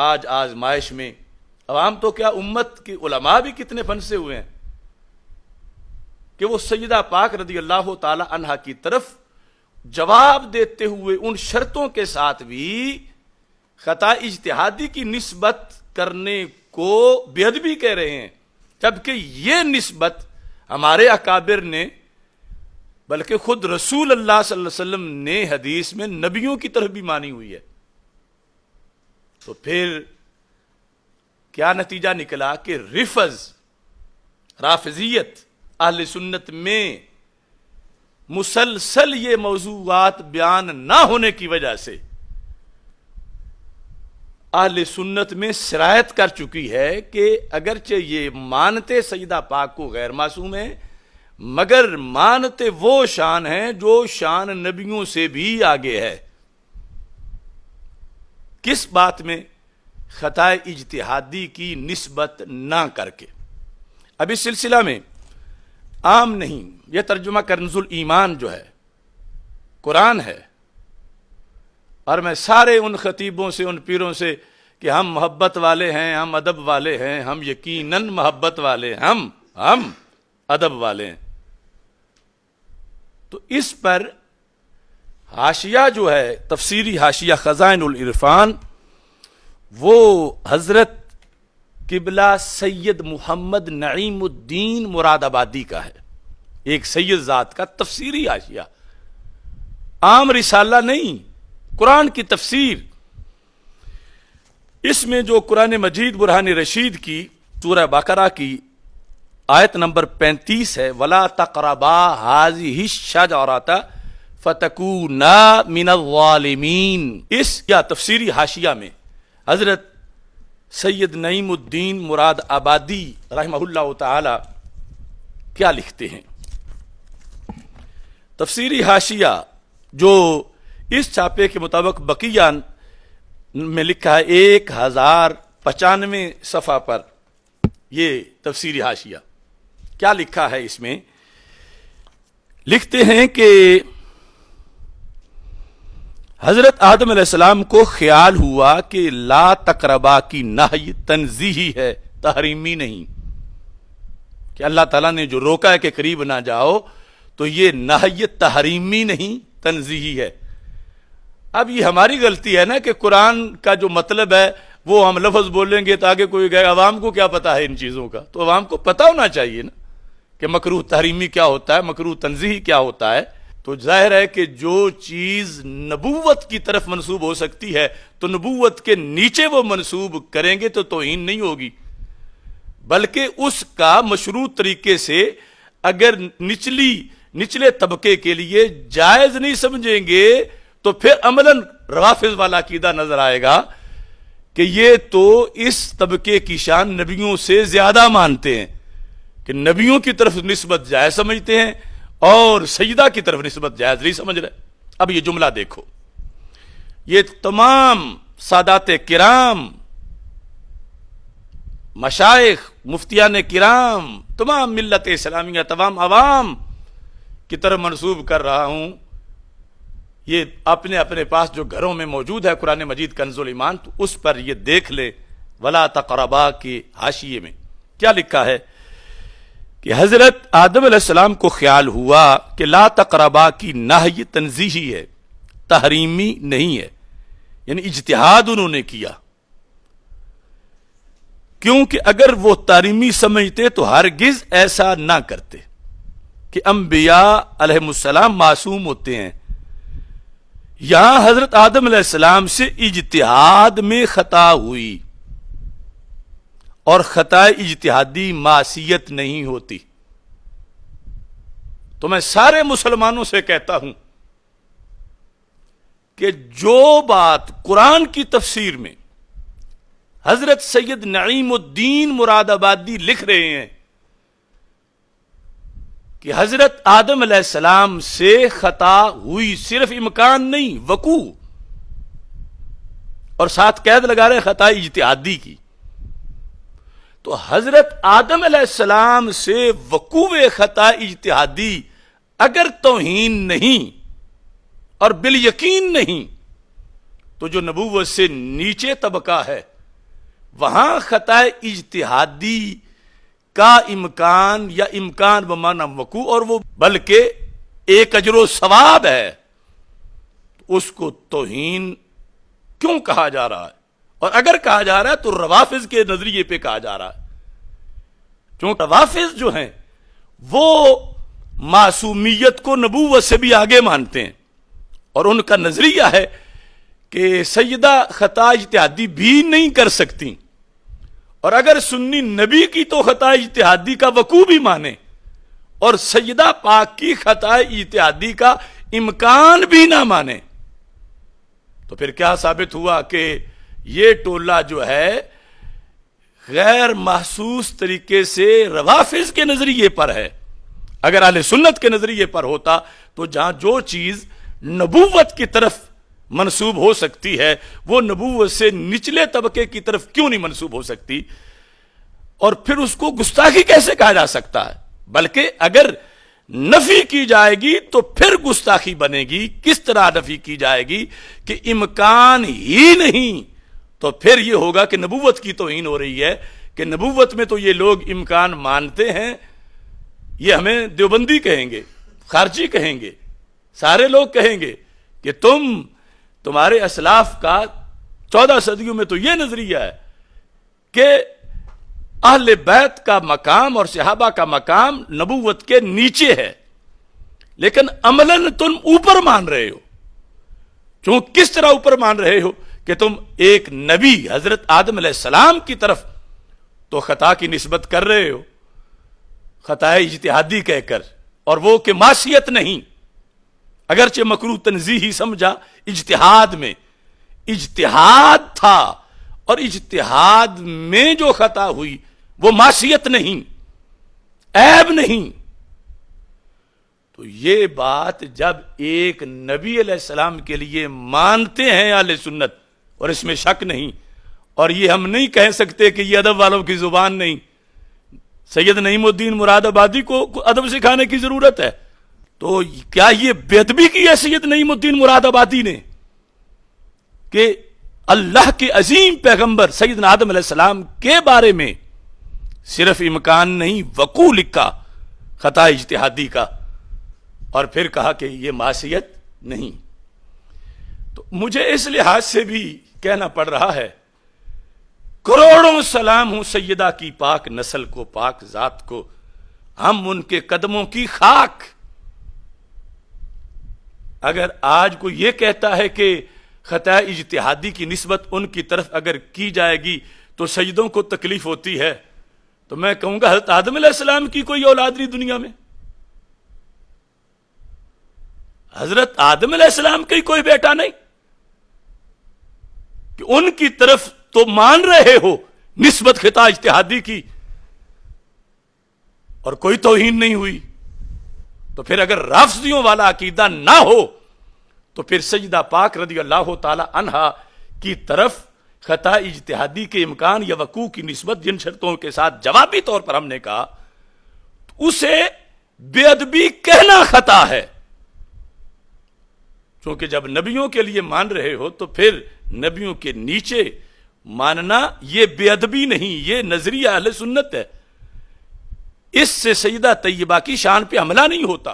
آج آزمائش میں عوام تو کیا امت کے علماء بھی کتنے پھنسے ہوئے ہیں کہ وہ سیدہ پاک رضی اللہ تعالی عنہا کی طرف جواب دیتے ہوئے ان شرطوں کے ساتھ بھی خطا اجتہادی کی نسبت کرنے کو بے ادبی کہہ رہے ہیں، جبکہ یہ نسبت ہمارے اکابر نے بلکہ خود رسول اللہ صلی اللہ علیہ وسلم نے حدیث میں نبیوں کی طرف بھی مانی ہوئی ہے۔ تو پھر کیا نتیجہ نکلا کہ رافضیت اہل سنت میں مسلسل یہ موضوعات بیان نہ ہونے کی وجہ سے اہل سنت میں سرایت کر چکی ہے کہ اگرچہ یہ مانتے سیدہ پاک کو غیر معصوم ہے، مگر مانتے وہ شان ہیں جو شان نبیوں سے بھی آگے ہے۔ کس بات میں؟ خطا اجتہادی کی نسبت نہ کر کے۔ اب اس سلسلہ میں عام نہیں، یہ ترجمہ کنز الایمان جو ہے قرآن ہے، اور میں سارے ان خطیبوں سے، ان پیروں سے کہ ہم محبت والے ہیں، ہم ادب والے ہیں، ہم یقیناً محبت والے ہیں، ہم ادب والے ہیں، تو اس پر حاشیہ جو ہے تفسیری حاشیہ خزائن العرفان، وہ حضرت قبلہ سید محمد نعیم الدین مراد آبادی کا ہے، ایک سید ذات کا تفسیری حاشیہ، عام رسالہ نہیں، قرآن کی تفسیر۔ اس میں جو قرآن مجید برہان رشید کی سورہ بقرہ کی آیت نمبر 35 ہے، وَلَا تَقْرَبَا هَٰذِهِ الشَّجَرَةَ فَتَكُونَا مِنَ الظَّالِمِينَ، اس یا تفسیری حاشیہ میں حضرت سید نعیم الدین مراد آبادی رحمہ اللہ تعالی کیا لکھتے ہیں؟ تفسیری حاشیہ جو اس چھاپے کے مطابق بقیہ میں لکھا ہے 1095 صفحہ پر، یہ تفسیری حاشیہ کیا لکھا ہے؟ اس میں لکھتے ہیں کہ حضرت آدم علیہ السلام کو خیال ہوا کہ لا تقربا کی نہی تنزیہی ہے، تحریمی نہیں، کہ اللہ تعالیٰ نے جو روکا ہے کہ قریب نہ جاؤ، تو یہ نہی تحریمی نہیں، تنزیہی ہے۔ اب یہ ہماری غلطی ہے نا کہ قرآن کا جو مطلب ہے وہ ہم لفظ بولیں گے تو آگے کوئی گئے، عوام کو کیا پتا ہے ان چیزوں کا؟ تو عوام کو پتا ہونا چاہیے نا کہ مکروہ تحریمی کیا ہوتا ہے، مکروہ تنزیہی کیا ہوتا ہے۔ تو ظاہر ہے کہ جو چیز نبوت کی طرف منسوب ہو سکتی ہے تو نبوت کے نیچے وہ منسوب کریں گے تو توہین نہیں ہوگی، بلکہ اس کا مشروع طریقے سے اگر نچلے طبقے کے لیے جائز نہیں سمجھیں گے تو پھر عملاً روافض والا عقیدہ نظر آئے گا کہ یہ تو اس طبقے کی شان نبیوں سے زیادہ مانتے ہیں، کہ نبیوں کی طرف نسبت جائز سمجھتے ہیں اور سیدہ کی طرف نسبت جائز نہیں سمجھ رہے۔ اب یہ جملہ دیکھو، یہ تمام سادات کرام، مشائخ، مفتیان کرام، تمام ملت اسلامیہ، تمام عوام کی طرف منسوب کر رہا ہوں، یہ اپنے اپنے پاس جو گھروں میں موجود ہے قرآن مجید کنز الایمان، تو اس پر یہ دیکھ لے۔ ولا تقربا کے حاشیے میں کیا لکھا ہے کہ حضرت آدم علیہ السلام کو خیال ہوا کہ لا تقربا کی نہی تنزیہی ہے، تحریمی نہیں ہے، یعنی اجتہاد انہوں نے کیا، کیونکہ اگر وہ تحریمی سمجھتے تو ہرگز ایسا نہ کرتے کہ انبیاء علیہ السلام معصوم ہوتے ہیں۔ یہاں حضرت آدم علیہ السلام سے اجتہاد میں خطا ہوئی، اور خطا اجتہادی معصیت نہیں ہوتی۔ تو میں سارے مسلمانوں سے کہتا ہوں کہ جو بات قرآن کی تفسیر میں حضرت سید نعیم الدین مراد آبادی لکھ رہے ہیں کہ حضرت آدم علیہ السلام سے خطا ہوئی، صرف امکان نہیں، وقوع، اور ساتھ قید لگا رہے خطا اجتہادی کی، تو حضرت آدم علیہ السلام سے وقوع خطا اجتہادی اگر توہین نہیں اور بالیقین نہیں، تو جو نبوت سے نیچے طبقہ ہے وہاں خطا اجتہادی کا امکان یا امکان بمعنی وقوع اور وہ بلکہ ایک اجر و ثواب ہے، اس کو توہین کیوں کہا جا رہا ہے؟ اور اگر کہا جا رہا ہے تو روافض کے نظریے پہ کہا جا رہا ہے، کیونکہ روافض جو ہیں وہ معصومیت کو نبوت سے بھی آگے مانتے ہیں، اور ان کا نظریہ ہے کہ سیدہ خطا اجتہادی بھی نہیں کر سکتی، اور اگر سنی نبی کی تو خطا اجتہادی کا وقوع بھی مانے اور سیدہ پاک کی خطا اجتہادی کا امکان بھی نہ مانے، تو پھر کیا ثابت ہوا کہ یہ ٹولہ جو ہے غیر محسوس طریقے سے روافض کے نظریے پر ہے۔ اگر اہل سنت کے نظریے پر ہوتا تو جہاں جو چیز نبوت کی طرف منسوب ہو سکتی ہے وہ نبوت سے نچلے طبقے کی طرف کیوں نہیں منسوب ہو سکتی؟ اور پھر اس کو گستاخی کیسے کہا جا سکتا ہے؟ بلکہ اگر نفی کی جائے گی تو پھر گستاخی بنے گی۔ کس طرح نفی کی جائے گی کہ امکان ہی نہیں، تو پھر یہ ہوگا کہ نبوت کی توہین ہو رہی ہے کہ نبوت میں تو یہ لوگ امکان مانتے ہیں، یہ ہمیں دیوبندی کہیں گے، خارجی کہیں گے، سارے لوگ کہیں گے کہ تمہارے اسلاف کا 14 صدیوں میں تو یہ نظریہ ہے کہ اہل بیت کا مقام اور صحابہ کا مقام نبوت کے نیچے ہے، لیکن عملاً تم اوپر مان رہے ہو۔ کیوں کس طرح اوپر مان رہے ہو کہ تم ایک نبی حضرت آدم علیہ السلام کی طرف تو خطا کی نسبت کر رہے ہو، خطا اجتہادی کہہ کر، اور وہ کہ معصیت نہیں، اگرچہ مکروہ تنزیہی سمجھا، اجتہاد میں اجتہاد تھا، اور اجتہاد میں جو خطا ہوئی وہ معصیت نہیں، عیب نہیں۔ تو یہ بات جب ایک نبی علیہ السلام کے لیے مانتے ہیں اہل سنت، اور اس میں شک نہیں، اور یہ ہم نہیں کہہ سکتے کہ یہ ادب والوں کی زبان نہیں، سید نعیم الدین مراد آبادی کو ادب سکھانے کی ضرورت ہے، تو کیا یہ بے ادبی کی ہے سید نعیم الدین مراد آبادی نے کہ اللہ کے عظیم پیغمبر سیدنا آدم علیہ السلام کے بارے میں صرف امکان نہیں وقوع لکھا خطا اجتہادی کا، اور پھر کہا کہ یہ معصیت نہیں؟ تو مجھے اس لحاظ سے بھی کہنا پڑ رہا ہے، کروڑوں سلام ہوں سیدہ کی پاک نسل کو، پاک ذات کو، ہم ان کے قدموں کی خاک۔ اگر آج کوئی یہ کہتا ہے کہ خطا اجتہادی کی نسبت ان کی طرف اگر کی جائے گی تو سجدوں کو تکلیف ہوتی ہے، تو میں کہوں گا حضرت آدم علیہ السلام کی کوئی اولاد نہیں دنیا میں، حضرت آدم علیہ السلام کی کوئی بیٹا نہیں کہ ان کی طرف تو مان رہے ہو نسبت خطا اجتہادی کی اور کوئی توہین نہیں ہوئی؟ تو پھر اگر رافضیوں والا عقیدہ نہ ہو تو پھر سیدہ پاک رضی اللہ تعالی عنہا کی طرف خطا اجتہادی کے امکان یا وقوع کی نسبت جن شرطوں کے ساتھ جوابی طور پر ہم نے کہا، اسے بے ادبی کہنا خطا ہے، کیونکہ جب نبیوں کے لیے مان رہے ہو تو پھر نبیوں کے نیچے ماننا یہ بے ادبی نہیں، یہ نظریہ اہل سنت ہے، اس سے سیدہ طیبہ کی شان پہ حملہ نہیں ہوتا۔